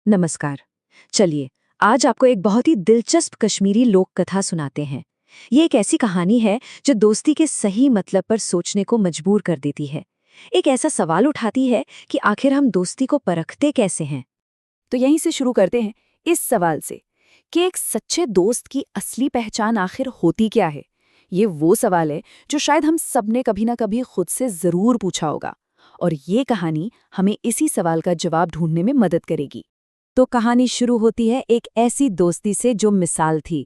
नमस्कार। चलिए, आज आपको एक बहुत ही दिलचस्प कश्मीरी लोक कथा सुनाते हैं। ये एक ऐसी कहानी है जो दोस्ती के सही मतलब पर सोचने को मजबूर कर देती है। एक ऐसा सवाल उठाती है कि आखिर हम दोस्ती को परखते कैसे हैं। तो यहीं से शुरू करते हैं इस सवाल से कि एक सच्चे दोस्त की असली पहचान आखिर होती क्या है। ये वो सवाल है जो शायद हम सब ने कभी ना कभी खुद से जरूर पूछा होगा, और ये कहानी हमें इसी सवाल का जवाब ढूंढने में मदद करेगी। तो कहानी शुरू होती है एक ऐसी दोस्ती से जो मिसाल थी।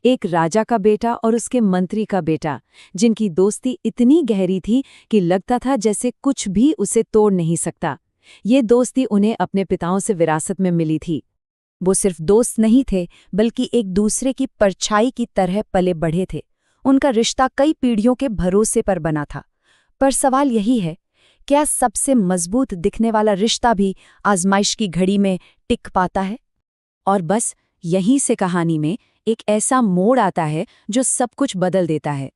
एक राजा का बेटा और उसके मंत्री का बेटा, जिनकी दोस्ती इतनी गहरी थी कि लगता था जैसे कुछ भी उसे तोड़ नहीं सकता। ये दोस्ती उन्हें अपने पिताओं से विरासत में मिली थी। वो सिर्फ दोस्त नहीं थे, बल्कि एक दूसरे की परछाई की तरह पले बढ़े थे। उनका रिश्ता कई पीढ़ियों के भरोसे पर बना था। पर सवाल यही है, क्या सबसे मजबूत दिखने वाला रिश्ता भी आजमाइश की घड़ी में टिक पाता है? और बस यहीं से कहानी में एक ऐसा मोड़ आता है जो सब कुछ बदल देता है।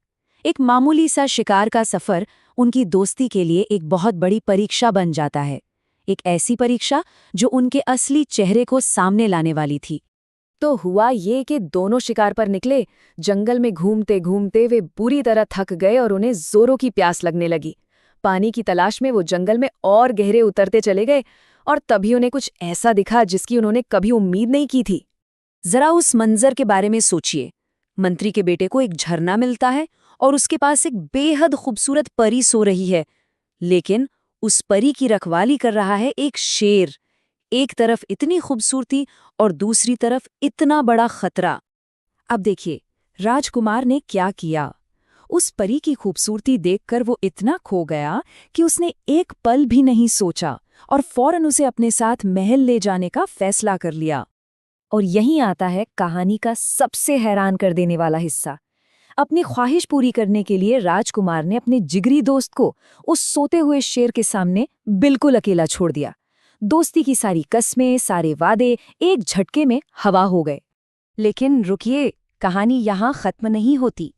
एक मामूली सा शिकार का सफर उनकी दोस्ती के लिए एक बहुत बड़ी परीक्षा बन जाता है। एक ऐसी परीक्षा जो उनके असली चेहरे को सामने लाने वाली थी। तो हुआ ये कि दोनों शिकार पर निकले। जंगल में घूमते घूमते वे पूरी तरह थक गए और उन्हें जोरों की प्यास लगने लगी। पानी की तलाश में वो जंगल में और गहरे उतरते चले गए, और तभी उन्हें कुछ ऐसा दिखा जिसकी उन्होंने कभी उम्मीद नहीं की थी। जरा उस मंजर के बारे में सोचिए। मंत्री के बेटे को एक झरना मिलता है और उसके पास एक बेहद खूबसूरत परी सो रही है, लेकिन उस परी की रखवाली कर रहा है एक शेर। एक तरफ इतनी खूबसूरती और दूसरी तरफ इतना बड़ा खतरा। अब देखिए, राजकुमार ने क्या किया। उस परी की खूबसूरती देखकर वो इतना खो गया कि उसने एक पल भी नहीं सोचा और फौरन उसे अपने साथ महल ले जाने का फैसला कर लिया। और यहीं आता है कहानी का सबसे हैरान कर देने वाला हिस्सा। अपनी ख्वाहिश पूरी करने के लिए राजकुमार ने अपने जिगरी दोस्त को उस सोते हुए शेर के सामने बिल्कुल अकेला छोड़ दिया। दोस्ती की सारी कस्में, सारे वादे एक झटके में हवा हो गए। लेकिन रुकिए, कहानी यहाँ खत्म नहीं होती,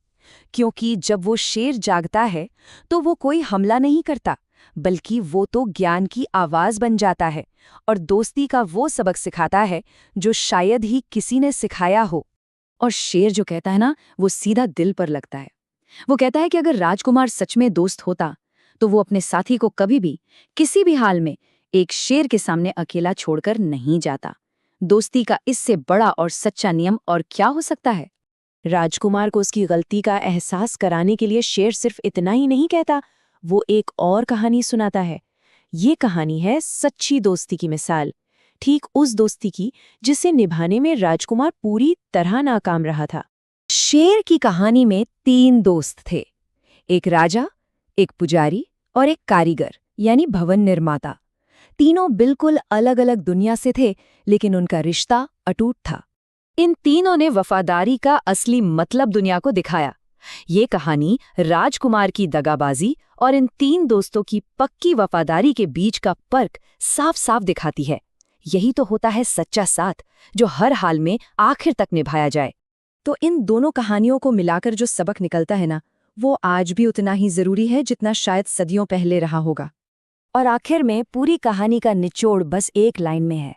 क्योंकि जब वो शेर जागता है तो वो कोई हमला नहीं करता, बल्कि वो तो ज्ञान की आवाज बन जाता है और दोस्ती का वो सबक सिखाता है जो शायद ही किसी ने सिखाया हो। और शेर जो कहता है ना, वो सीधा दिल पर लगता है। वो कहता है कि अगर राजकुमार सच में दोस्त होता तो वो अपने साथी को कभी भी, किसी भी हाल में एक शेर के सामने अकेला छोड़कर नहीं जाता। दोस्ती का इससे बड़ा और सच्चा नियम और क्या हो सकता है। राजकुमार को उसकी गलती का एहसास कराने के लिए शेर सिर्फ इतना ही नहीं कहता, वो एक और कहानी सुनाता है। ये कहानी है सच्ची दोस्ती की मिसाल, ठीक उस दोस्ती की जिसे निभाने में राजकुमार पूरी तरह नाकाम रहा था। शेर की कहानी में 3 दोस्त थे, एक राजा, एक पुजारी और एक कारीगर यानी भवन निर्माता। तीनों बिल्कुल अलग अलग दुनिया से थे, लेकिन उनका रिश्ता अटूट था। इन तीनों ने वफादारी का असली मतलब दुनिया को दिखाया। ये कहानी राजकुमार की दगाबाजी और इन 3 दोस्तों की पक्की वफादारी के बीच का फर्क साफ साफ दिखाती है। यही तो होता है सच्चा साथ, जो हर हाल में आखिर तक निभाया जाए। तो इन दोनों कहानियों को मिलाकर जो सबक निकलता है ना, वो आज भी उतना ही जरूरी है जितना शायद सदियों पहले रहा होगा। और आखिर में पूरी कहानी का निचोड़ बस एक लाइन में है।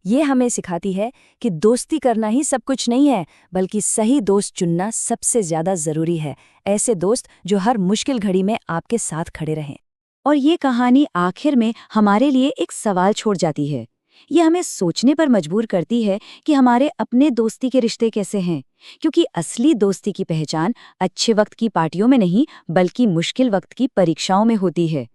ये हमें सिखाती है कि दोस्ती करना ही सब कुछ नहीं है, बल्कि सही दोस्त चुनना सबसे ज्यादा जरूरी है। ऐसे दोस्त जो हर मुश्किल घड़ी में आपके साथ खड़े रहें। और ये कहानी आखिर में हमारे लिए एक सवाल छोड़ जाती है। ये हमें सोचने पर मजबूर करती है कि हमारे अपने दोस्ती के रिश्ते कैसे हैं, क्योंकि असली दोस्ती की पहचान अच्छे वक्त की पार्टियों में नहीं, बल्कि मुश्किल वक्त की परीक्षाओं में होती है।